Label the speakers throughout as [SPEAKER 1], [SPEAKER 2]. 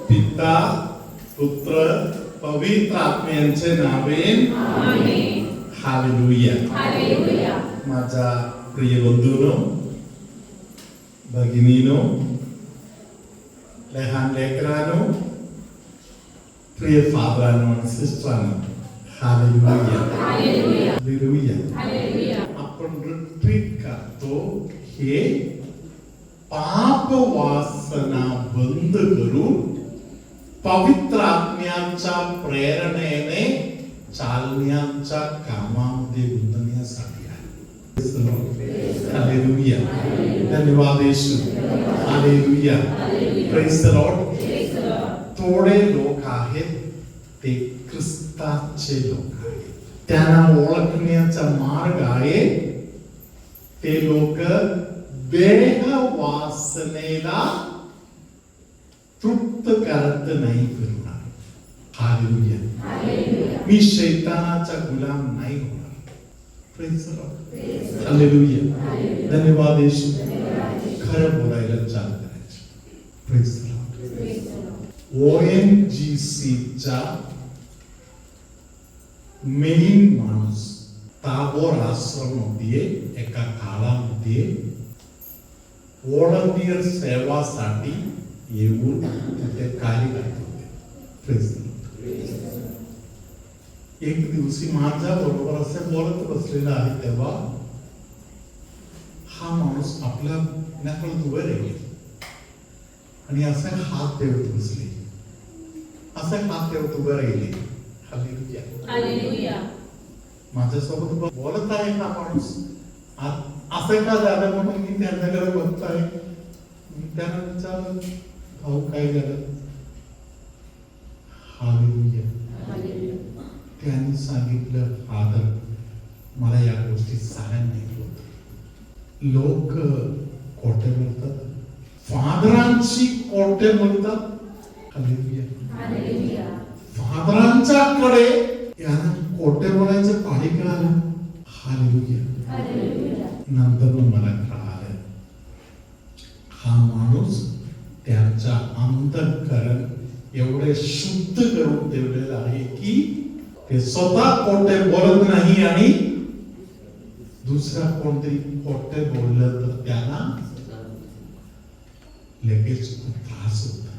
[SPEAKER 1] पिता पुत्र पवित्र आत्म्यांचे नावेन
[SPEAKER 2] आमेन.
[SPEAKER 1] हालेलुया.
[SPEAKER 2] हालेलुया.
[SPEAKER 1] माझा प्रिय बंधूनो, भगिनीनो, लहान लेकरांनो, प्रिय फादरांनो आणि सिस्टरांनो, हालेलुया.
[SPEAKER 2] हालेलुया.
[SPEAKER 1] हालेलुया.
[SPEAKER 2] हालेलुया.
[SPEAKER 1] आपण रिट्रीट करतो हे पाप वासना बंद करून पवित्र आत्म्याच्या प्रेरणेने चालण्याच्या कामामध्ये गुंतण्यासाठी आहे. हालेलुया. धन्यवाद येशू. हालेलुया. Praise the Lord. थोडे लोक आहेत ते ख्रिस्ताचे लोक आहेत. त्यांना ओळखण्याचा मार्ग आहे ते लोक देह वासनेला तृप्त करत नाही फिरणार. हालेलुया. मी शैतानाचा गुलाम नाही होणार. Praise the Lord. हालेलुया. धन्यवाद येशू. खरं बोलायला चालू करायचं. Praise the Lord. ONGC चा मेन माणूस ताबोर आश्रममध्ये एका काळामध्ये व्हॉलंटियर सेवासाठी येऊन तिथे कार्य करत होते. Praise the Lord. एक दिवशी माझ्या बरोबर असे बोलत बसलेला आहे तेव्हा हा माणूस आपल्या नकळत उभे राहिले आणि असे हात ठेवत बसले. असे हात ठेवत उभे राहिले. हालेलुया.
[SPEAKER 2] हालेलुया.
[SPEAKER 1] माझ्यासोबत बोलत आहे हा माणूस. असं का झालं म्हणून मी त्यांच्याकडे बघतोय. मी त्यांना विचारलं, भाऊ काय झालं? हालेलुया. त्यांनी सांगितलं, फादर मला या गोष्टी साऱ्या नाही होत. लोक खोटे बोलतात, फादरांची खोटे बोलतात. हालेलुया. फादरांच्याकडे यांना खोटे बोलायचं पाणी कळालं. हालेलुया. नंतर मला कळालं हा माणूस त्यांचा अंतःकरण एवढे शुद्ध करून ठेवलेलं आहे की ते स्वतः खोटे बोलत नाही आणि दुसरा कोणतरी खोटे बोललं तर त्यांना लगेच त्रास होता.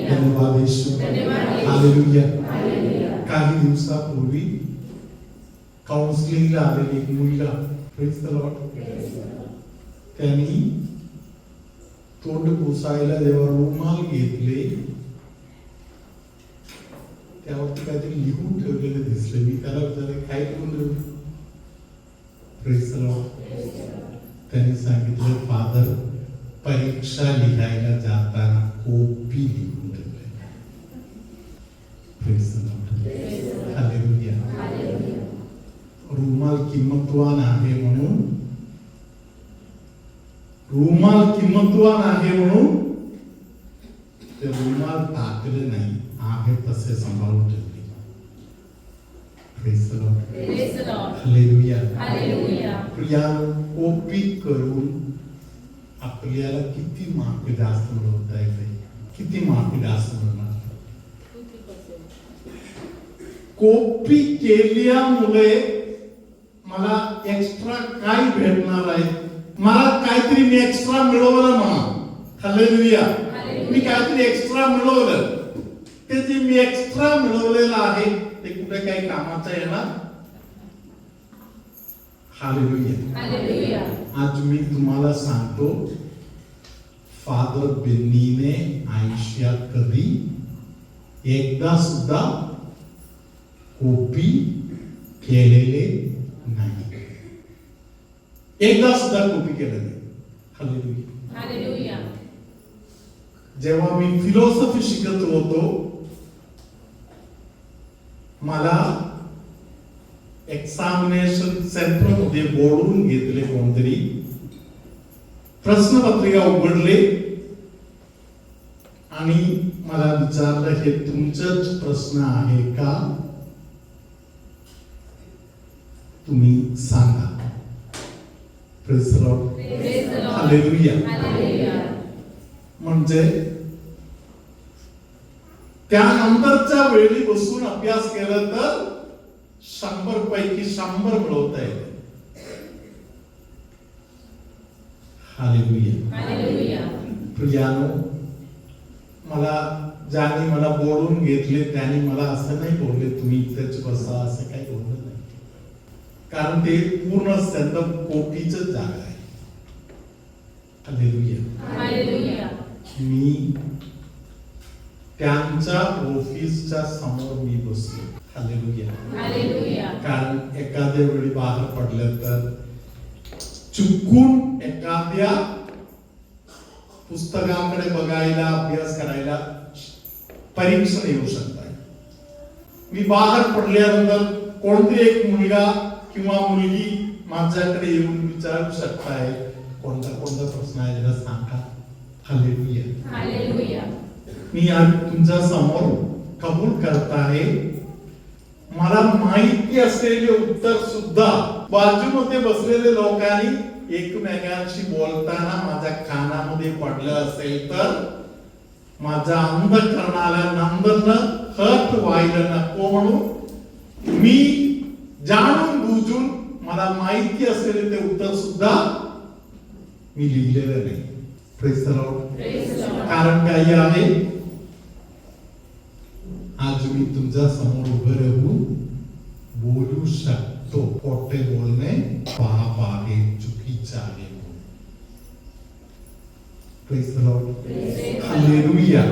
[SPEAKER 1] धन्यवाद येशू. हालेलुया. काही दिवसापूर्वी काउन्सिलिंगला आलेली एक मुलगा, प्रेज द लॉर्ड, त्यांनी तोंड पुसायला जेव्हा रुमाल घेतले त्यावरती काहीतरी लिहून ठेवलेलं दिसलं. मी त्याला विचारलं, काय लिहून ठेवलं? Praise the Lord. त्यांनी सांगितलं, फादर परीक्षा लिहायला जाताना कॉपी लिहून ठेवले. Praise the Lord. हालेलुया. रुमाल किंमतवान आहे म्हणून, रुमाल किंमतवान आहे म्हणून ते रुमाल टाकले नाही, आहे तसे सांभाळून ठेवले. Praise the Lord. हालेलुया. प्रियानो, कॉपी करून आपल्याला किती मार्क जास्त मिळवता येते? किती मार्क जास्त मिळणार? कॉपी केल्यामुळे मला एक्स्ट्रा काय भेटणार आहे? मला काहीतरी मी एक्स्ट्रा मिळवलं म्हणा. हालेलुया. मी काहीतरी एक्स्ट्रा मिळवलं. ते जे मी एक्स्ट्रा मिळवलेलं आहे ते कुठे काही कामाचं येणार? हालेलुया. आज मी तुम्हाला सांगतो, फादर बेन्नीने आयुष्यात कधी एकदा सुद्धा कॉपी केलेले नाही. एकदा सुद्धा कॉपी केलं नाही. हालेलुया. जेव्हा मी फिलॉसॉफी शिकत होतो, मला एक्झामिनेशन सेंटर मध्ये बोलून घेतले कोणतरी. प्रश्नपत्रिका उघडले आणि मला विचारलं, हे तुमचंच प्रश्न आहे का? तुम्ही सांगा. Praise the Lord. हालेलुया. म्हणजे त्यानंतरच्या वेळी बसून अभ्यास केला तर 100 पैकी 100 मिळवता येते. हालेलुया.
[SPEAKER 2] हालेलुया.
[SPEAKER 1] प्रियानो, ज्यांनी मला बोलून घेतले त्यांनी मला असं नाही बोलले तुम्ही इथेच बसा, असं काही बोललं नाही. कारण ते पूर्ण संत कोटीच जागा आहे. हालेलुया.
[SPEAKER 2] हालेलुया.
[SPEAKER 1] मी त्यांच्या ऑफिसच्या समोर मी बसलो. हालेलुया.
[SPEAKER 2] हालेलुया.
[SPEAKER 1] कारण एखाद्या वेळी बाहेर पडलं तर चुकून एखाद्या पुस्तकाकडे बघायला, अभ्यास करायला परीक्षण येऊ शकतात. मी बाहेर पडल्यानंतर कोणती एक मुलगा किंवा मुलगी माझ्याकडे येऊन विचारू शकताय कोणता प्रश्न आहे जरा सांगा. हालेलुया.
[SPEAKER 2] हालेलुया.
[SPEAKER 1] मी आज तुमच्या समोर कबूल करत आहे. मला माहिती असलेले उत्तर सुद्धा बाजूमध्ये बसलेले लोकांनी एकमेकांशी बोलताना माझ्या कानामध्ये पडलं असेल तर माझ्या अंतःकरणाला नंदन हट व्हायला नको म्हणून मी जाणून बुजून मला माहिती असलेले ते उत्तर सुद्धा मी लिहिलेलं नाही. Praise the Lord. कारण काय आहे, आज मी तुमच्या समोर उभं राहून बोलू शकतो. खोटे बोलणे पाप आहे, चुकीचं आहे. Praise the Lord. हालेलुया.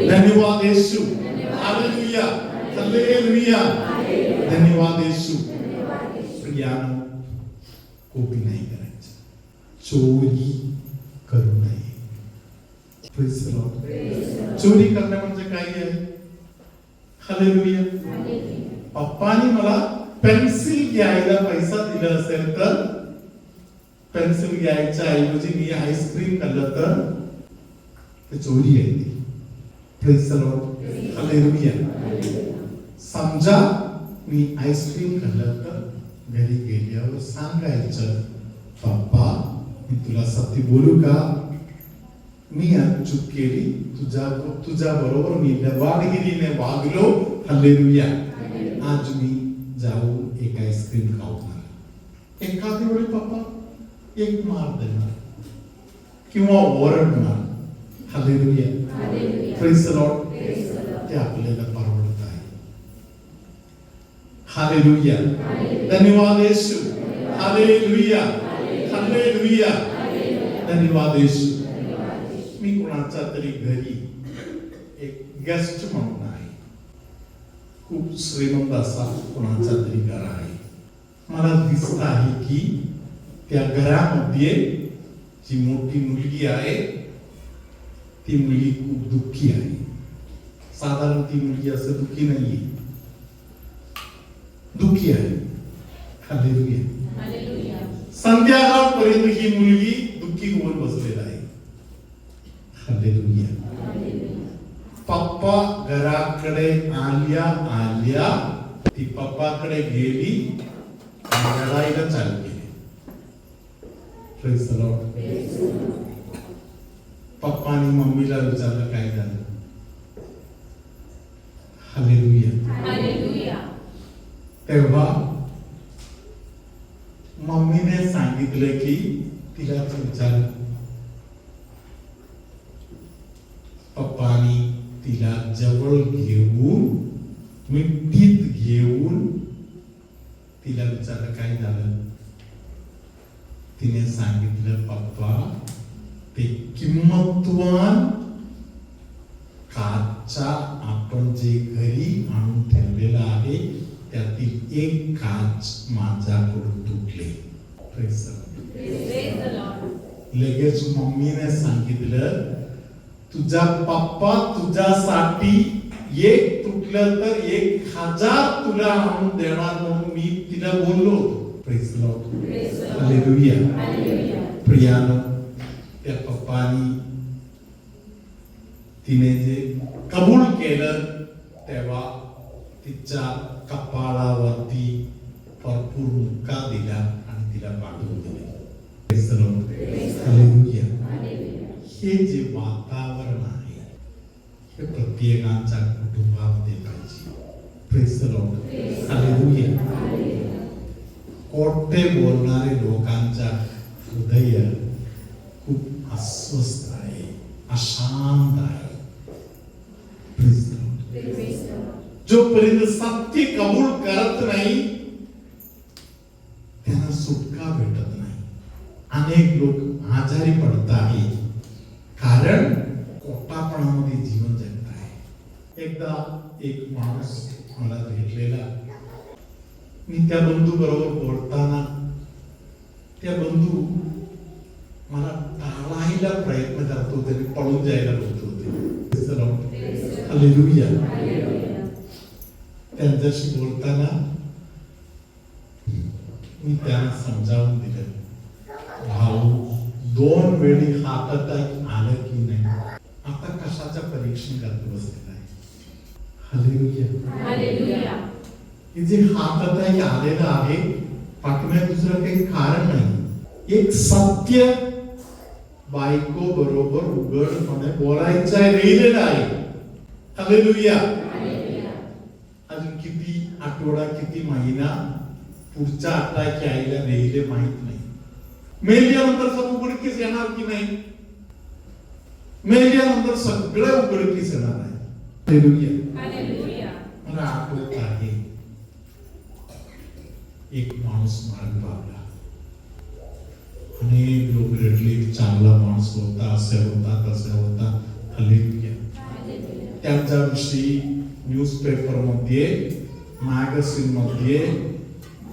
[SPEAKER 1] धन्यवाद येशू. हालेलुया. हालेलुया. धन्यवाद येशू. प्रियानो, कॉपी नाही करायचं, चोरी करू नये. Praise the Lord. चोरी करणे म्हणजे काय आहे? हालेलुया. पप्पानी मला पेन्सिल घ्यायला पैसा दिला असेल तर पेन्सिल घ्यायच्या ऐवजी मी आईस्क्रीम खाल्लं तर ते चोरी आहे. Praise the Lord. हालेलुया. समजा मी आईस्क्रीम खाल्लं तर घरी गेल्यावर सांगायचं, पप्पा मी तुला सत्य बोलू का, मी आज चूक केली, तुझ्या बरोबर मी लबाडगिरीने वागलो. हालेलुया. आज मी जाऊन एक आईस्क्रीम खाऊन. एखाद्या वेळी पप्पा एक मार देणार किंवा ओरडणार. हालेलुया. Praise the Lord. ते आपल्याला परवडत आहे. हालेलुया. धन्यवाद येशू. हालेलुया. हालेलुया. धन्यवाद येशू. मी कोणाच्या तरी घरी एक गेस्ट म्हणून आहे. खूप श्रीमंत असा कोणाचा तरी घर आहे. मला दिसत आहे की त्या घरामध्ये जी मोठी मुलगी आहे ती मुलगी खूप दुःखी आहे. साधारण ती मुलगी असं दुःखी नाहीये, दुःखी आहे. हालेलुया.
[SPEAKER 2] हालेलुया.
[SPEAKER 1] संध्याकाळपर्यंत ही मुलगी दुःखी होऊन बसलेला आहे. हालेलुया. पप्पा घराकडे आल्या ती पप्पाकडे गेली आणि रडायला चालू केली. Praise the Lord. पप्पानी मम्मीला विचारलं काय झालं. हालेलुया.
[SPEAKER 2] हालेलुया.
[SPEAKER 1] तेव्हा मम्मीने सांगितलं की तिला विचार. पप्पानी तिला जवळ घेऊन मिठीत घेऊन तिला विचारलं काय झालं. तिने सांगितलं, पप्पा ते किंमतवान काचचा आपण जे घरी आणून ठेवलेला आहे त्यातील एक काच माझ्याकडून तुटले. लगेच मम्मीने सांगितलं, तुझा पप्पा तुझ्यासाठी एक तुटलं तर 1000 तुला आणून देणार म्हणून मी तिला बोललो होतो. Praise the Lord. हालेलुया. प्रियानो, त्या पप्पानी तिने जे कबूल केलं तेव्हा तिच्या कपाळावरती भरपूर मुक्का दिला आणि तिला पाठवून दिले. Praise the Lord. हालेलुया. हे जे वातावरण आहे हे प्रत्येकाच्या कुटुंबामध्ये पाहिजे. Praise the Lord. हालेलुया. खोटे बोलणारे लोकांचा हृदय खूप अस्वस्थ आहे, अशांत आहे. Praise the Lord. जोपर्यंत सत्य कबूल करत नाही त्यांना सुटका भेटत नाही. अनेक लोक आजारी पडत आहेत कारण खोटापणामध्ये जीवन जगत आहे. एकदा एक माणूस मला भेटलेला. मी त्या बंधू बरोबर बोलताना त्या बंधू मला टाळायला प्रयत्न करत होते, मी पळून जायला बोलत होते. हालेलुया. त्यांच्याशी बोलताना मी त्यांना समजावून दिलं, भाऊ 2 वेळी हार्ट अटॅक आलं की नाही, आता कशाचं परीक्षण करत बसलेलं आहे. हालेलुया. हे जे हार्ट अटॅक आलेलं आहे पाठीमागे दुसरं काही कारण नाही. एक सत्य बायको बरोबर उघडपणे बोलायचं आहे, राहिलेलं आहे. हालेलुया. अजून किती आठवडा किती महिना पुढचा अटॅक यायला राहिले माहित नाही. मेल्यानंतर सब उघडकीस येणार की नाही, मेल्यानंतर सगळं उघडकीस येणार आहे. हालेलुया. मला आठवत आहे एक माणूस मार्ग पावला. अनेक लोक रडले, चांगला माणूस होता, असे होता तसे होता. हालेलुया. त्यांच्याविषयी न्यूजपेपर मध्ये, मॅगझिन मध्ये,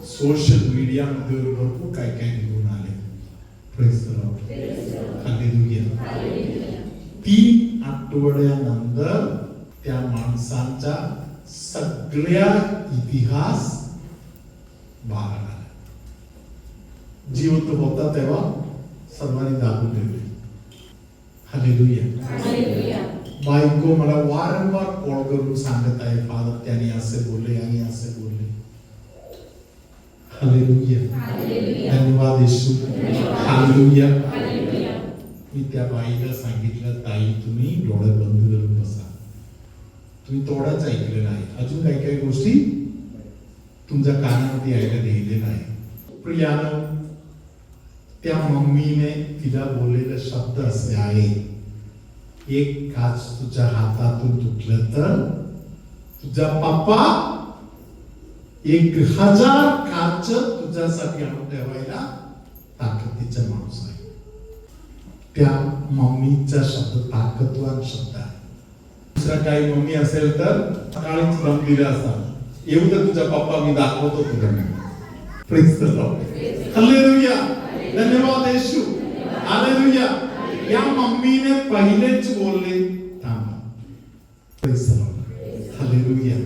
[SPEAKER 1] सोशल मीडिया मध्ये भरपूर काय काय घेऊन आले. Praise the Lord. हालेलुया. 3 आठवड्यानंतर त्या माणसांचा सगळ्या इतिहास बाहेर आला. जिवंत होता तेव्हा सर्वांनी दाबून ठेवले. हालेलुया. बायको मला वारंवार कॉल करून सांगत आहे, फादर त्याने असे बोलले आणि असे बोलले. हालेलुया. धन्यवाद येशू. हालेलुया. मी त्या बाईला सांगितलं, ताई तुम्ही डोळे बंद करून बसा, तुम्ही थोडाच ऐकलेला आहे, अजून काही काही गोष्टी तुमच्या कानामध्ये यायला लिहिलेलं आहे. प्रियानो, त्या मम्मीने तिला बोललेले शब्द असे आहे, एक काच तुझ्या हातातून तुटलं तर तुझा पप्पा 1000 काच तुझ्यासाठी आणून ठेवायला ताकदीचा माणूस आहे. त्या मम्मीचा शब्द ताकदवान शब्द आहे. दुसरा काही मम्मी असेल तर सकाळीच दम दिला असता, येऊ तर तुझा पप्पा मी दाखवतो तुझ्या. Praise the Lord. हालेलुया. धन्यवाद येशू. हालेलुया. या मम्मीने पहिलेच बोलले, थांबा. Praise the Lord. हालेलुया.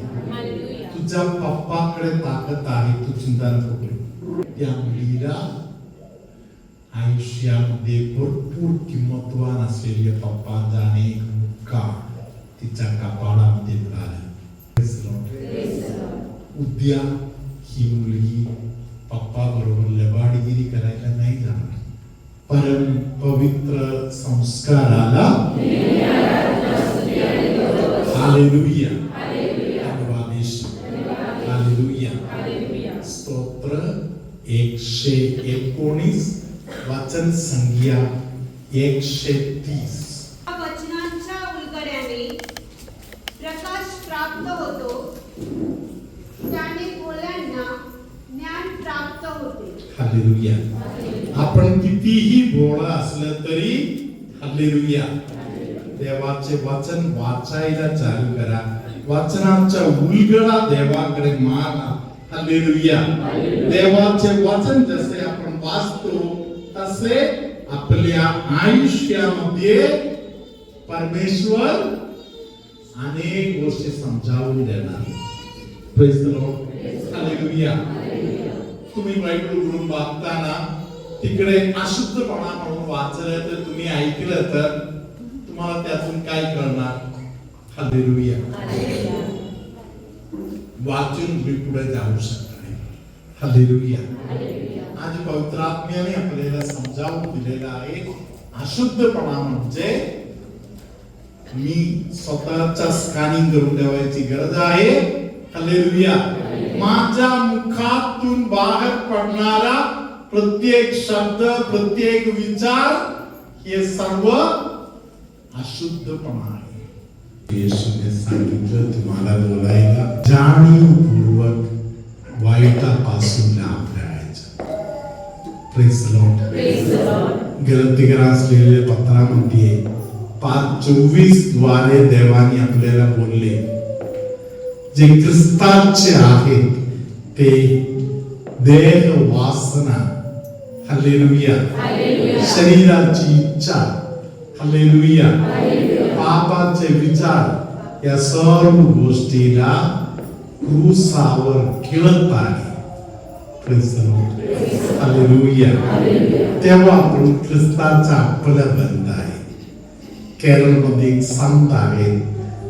[SPEAKER 1] तुझ्या पप्पाकडे ताकद आहे, तू चिंता नको करू. त्या मुलीला आयुष्यामध्ये भरपूर किंमतवान असलेले पप्पांचा अनेक मुक्का तिच्या कपाळामध्ये मिळाला. उद्या ही मुलगी पप्पा बरोबर लबाडगिरी करायला नाही जाणार, परम पवित्र संस्काराला. हालेलुया. धन्यवाद येशू. हालेलुया. स्तोत्र 119 वाचन संख्या 130.
[SPEAKER 3] वचनांच्या उलगड्याने प्रकाश प्राप्त होतो, त्याने भोळ्यांना ज्ञान प्राप्त होते.
[SPEAKER 1] हालेलुया. आपण कितीही भोळा असलं तरी हालेलुया देवाचे वचन वाचायला चालू करा. वचनांचा उलगडा देवाकडे मागा. हालेलुया. देवाचे वचन जसे आपण वाचतो तसे आपल्या आयुष्यामध्ये परमेश्वर अनेक गोष्टी समजावून देणार. Praise the Lord. हालेलुया. तुम्ही बायबल उघडून वाचताना तिकडे अशुद्धपणा म्हणून वाचलं तर तुम्ही ऐकलं तर तुम्हाला त्यातून काय कळणार? हालेलुया. वाचून तुम्ही पुढे जाऊ शकता. हालेलुया. आज पवित्र आत्म्याने आपल्याला समजावून दिलेला आहे. अशुद्धपणा म्हणजे मी स्वतःचा स्कॅनिंग करून ठेवायची गरज आहे. हालेलुया. माझ्या मुखातून बाहेर पडणारा प्रत्येक शब्द, प्रत्येक विचार हे सर्व अशुद्धपणा आहे. येशूने सांगितलं तुम्हाला बोलायला जाणीवपूर्वक वाईटापासून लांब राहायचं. Praise the Lord.
[SPEAKER 2] Praise the Lord.
[SPEAKER 1] गलतीकरास लिहिलेल्या पत्रामध्ये 5:24 द्वारे देवाने आपल्याला बोलले, जे ख्रिस्ताचे आहेत ते देह वासना, हालेलुया,
[SPEAKER 2] Hallelujah.
[SPEAKER 1] शरीराची इच्छा, हालेलुया,
[SPEAKER 2] Hallelujah.
[SPEAKER 1] पापाचे विचार या सर्व गोष्टीला क्रूसावर खिळत आहे. Praise the Lord. Hallelujah.
[SPEAKER 2] Hallelujah.
[SPEAKER 1] तेव्हा आपण ख्रिस्ताचा आपला बंध आहे. केरळमध्ये एक संत आहे,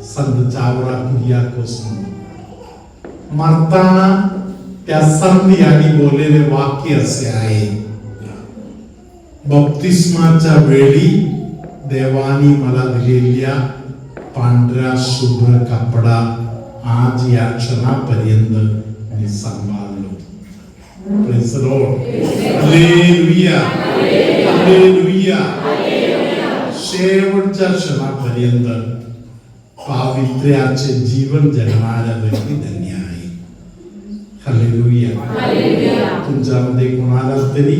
[SPEAKER 1] संत चावरा कुरियाकोस म्हणून. मरताना त्या संत यांनी बोललेले वाक्य असे आहे, बप्तिस्माच्या वेळी देवानी मला दिलेल्या पांढऱ्या शुभ्र कपडा आज या क्षणापर्यंत मी सांभाळलो. Praise the Lord. Hallelujah. Hallelujah. शेवटच्या क्षणापर्यंत पावित्र्याचे जीवन जगणाऱ्या व्यक्ती धन्य आहे. हालेलुया.
[SPEAKER 2] Hallelujah.
[SPEAKER 1] तुमच्यामध्ये कोणाला तरी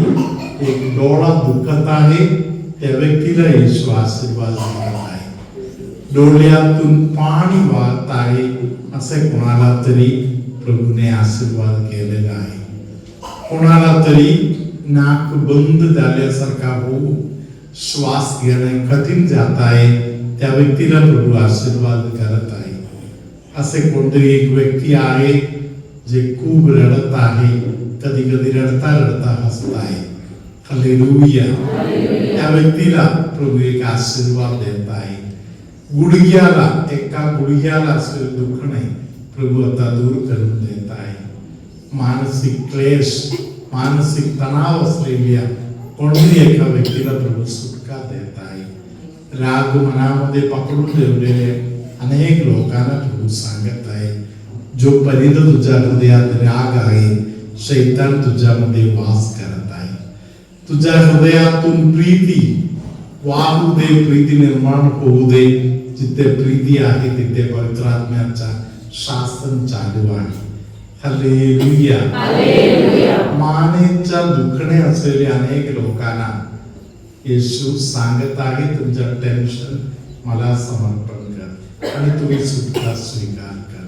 [SPEAKER 1] एक डोळा दुखत आहे, त्या व्यक्तीला येशू आशीर्वाद देत आहे. डोळ्यातून पाणी वाहत आहे असे कोणाला तरी प्रभूने आशीर्वाद केलेला आहे. कोणाला तरी नाक बंद झाल्यासारखा होऊन श्वास घेणे कठीण जात आहे, त्या व्यक्तीला प्रभू आशीर्वाद करत आहे. असे कोणतरी एक व्यक्ती आहे जे खूप रडत आहे, कधी कधी रडता रडता हसत आहे. हालेलुया. त्या व्यक्तीला प्रभू एक आशीर्वाद देत आहे. गुडघ्याला, एका गुडघ्याला असलेले दुखणे प्रभू आता दूर करून देत आहे. मानसिक क्लेश, मानसिक तणाव असलेल्या कोणत्याही एका व्यक्तीला प्रभू सुटका देत आहे. राग मनामध्ये पकडून ठेवलेले अनेक लोकांना प्रभू सांगत आहे, जोपर्यंत तुझ्या हृदयात राग आहे, शैतान तुझ्यामध्ये वास करत आहे. तुझ्या हृदयातून प्रीती वाहू दे, प्रीती निर्माण होऊ दे. जिथे प्रीती आहे तिथे पवित्र आत्म्याचा शासन चालू आहे. हालेलुया.
[SPEAKER 2] Hallelujah.
[SPEAKER 1] मानेच्या दुखणे असलेले अनेक लोकांना येशू सांगत आहे, तुमचं टेन्शन मला समर्पण कर आणि तुम्ही सुटका स्वीकार कर.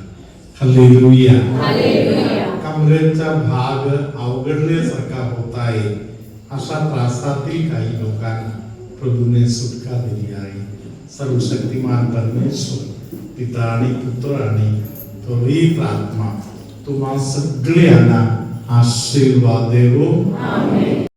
[SPEAKER 1] हालेलुया.
[SPEAKER 2] Hallelujah.
[SPEAKER 1] कमरेचा भाग अवघडल्यासारखा होत आहे, अशा त्रासातील काही लोकांना प्रभूने सुटका दिली आहे. सर्वशक्तिमान परमेश्वर पिता आणि पुत्र आणि पवित्र आत्मा तुम्हा सगळ्यांना आशीर्वाद देवो.
[SPEAKER 2] Amen.